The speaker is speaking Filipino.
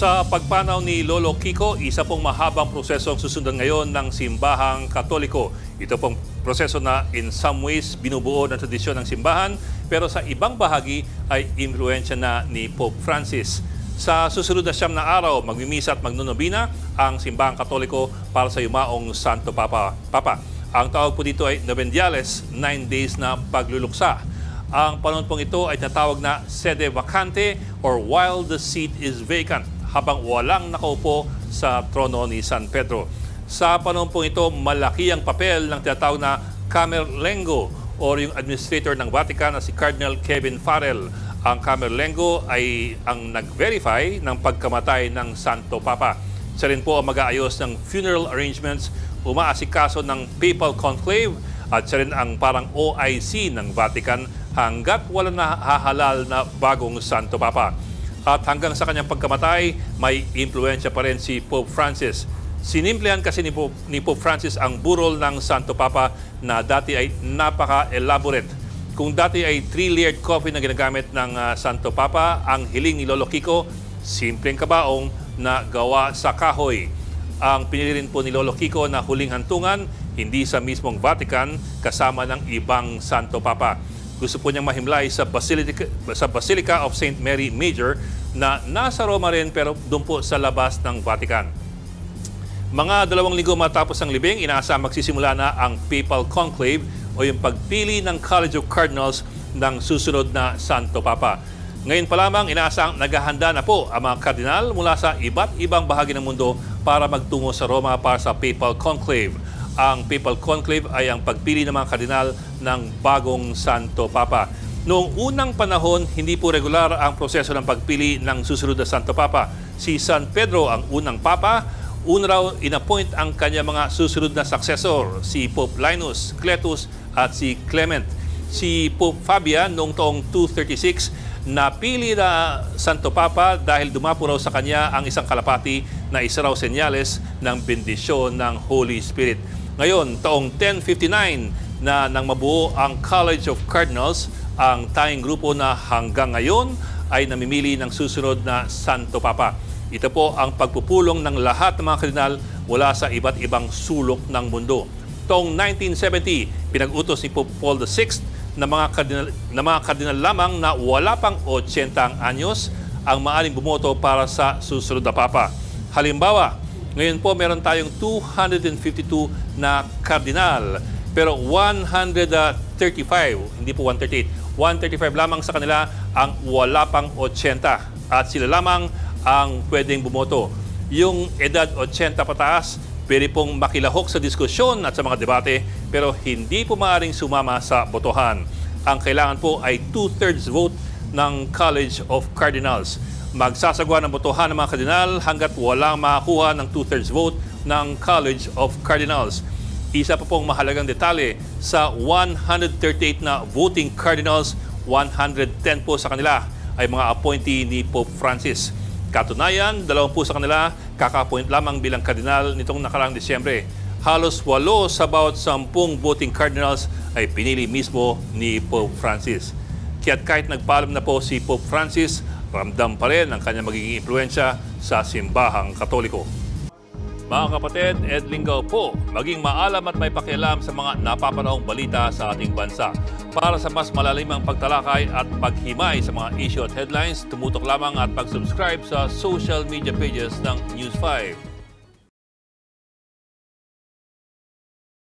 Sa pagpanaw ni Lolo Kiko, isa pong mahabang proseso ang susundan ngayon ng simbahang Katoliko. Ito pong proseso na in some ways binubuo ng tradisyon ng simbahan, pero sa ibang bahagi ay impluensya na ni Pope Francis. Sa susunod na 9 na araw, magmimisa at magnonobina ang simbahang Katoliko para sa yumaong Santo Papa. Ang tawag po dito ay Novendiales, 9 days na pagluluksa. Ang panahon pong ito ay tinatawag na sede vacante or while the seat is vacant, habang walang nakaupo sa trono ni San Pedro. Sa panahon pong ito, malaki ang papel ng tinatawag na Camerlengo o yung administrator ng Vatican na si Cardinal Kevin Farrell. Ang Camerlengo ay ang nag-verify ng pagkamatay ng Santo Papa. Siya rin po ang mag-aayos ng funeral arrangements, umaasikaso ng Papal Conclave at siya rin ang parang OIC ng Vatican hanggat wala na hahalal na bagong Santo Papa. At hanggang sa kanyang pagkamatay, may impluensya pa rin si Pope Francis. Sinimplihan kasi ni Pope Francis ang burol ng Santo Papa na dati ay napaka-elaborate. Kung dati ay 3-layered coffin na ginagamit ng Santo Papa, ang hiling ni Lolo Kiko, simpleng kabaong na gawa sa kahoy. Ang pinili rin po ni Lolo Kiko na huling hantungan, hindi sa mismong Vatican, kasama ng ibang Santo Papa. Gusto po niyang mahimlay sa Basilica of St. Mary Major na nasa Roma rin pero doon po sa labas ng Vatican. Mga 2 linggo matapos ang libing, inaasahang magsisimula na ang Papal Conclave o yung pagpili ng College of Cardinals ng susunod na Santo Papa. Ngayon pa lamang, inaasahang naghahanda na po ang mga kardinal mula sa iba't ibang bahagi ng mundo para magtungo sa Roma para sa Papal Conclave. Ang Papal Conclave ay ang pagpili ng mga kardinal ng bagong Santo Papa. Noong unang panahon, hindi po regular ang proseso ng pagpili ng susunod na Santo Papa. Si San Pedro ang unang Papa. Una raw inappoint ang kanya mga susunod na successor, si Pope Linus, Cletus at si Clement. Si Pope Fabian noong taong 236 napili na Santo Papa dahil dumapo raw sa kanya ang isang kalapati na isa raw senyales ng bendisyon ng Holy Spirit. Ngayon, taong 1059 na nang mabuo ang College of Cardinals, ang tanging grupo na hanggang ngayon ay namimili ng susunod na Santo Papa. Ito po ang pagpupulong ng lahat ng mga kardinal mula sa iba't ibang sulok ng mundo. Taong 1970, pinag-utos ni Pope Paul VI na mga kardinal lamang na wala pang 80 anyos ang maaaring bumoto para sa susunod na Papa. Halimbawa, ngayon po meron tayong 252 na kardinal, pero 135, hindi po 138, 135 lamang sa kanila ang wala pang 80 at sila lamang ang pwedeng bumoto. Yung edad 80 pataas, pwede pong makilahok sa diskusyon at sa mga debate, pero hindi po maaaring sumama sa botohan. Ang kailangan po ay 2/3 vote ng College of Cardinals. Magsasagwa ng botohan ng mga kardinal hanggat walang makakuha ng 2/3 vote ng College of Cardinals. Isa pa pong mahalagang detalye, sa 138 na voting cardinals, 110 po sa kanila ay mga appointee ni Pope Francis. Katunayan, 2 po sa kanila kaka-appoint lamang bilang kardinal nitong nakaraang Disyembre. Halos 8 sa bawat 10 voting cardinals ay pinili mismo ni Pope Francis. Kaya't kahit nagpaalam na po si Pope Francis, ramdam pa rin ang kanyang magiging impluensya sa simbahang Katoliko. Mga kapatid, Ed Lingaw po, maging maalam at may pakialam sa mga napapanahong balita sa ating bansa. Para sa mas malalimang pagtalakay at paghimay sa mga issue at headlines, tumutok lamang at pag-subscribe sa social media pages ng News 5.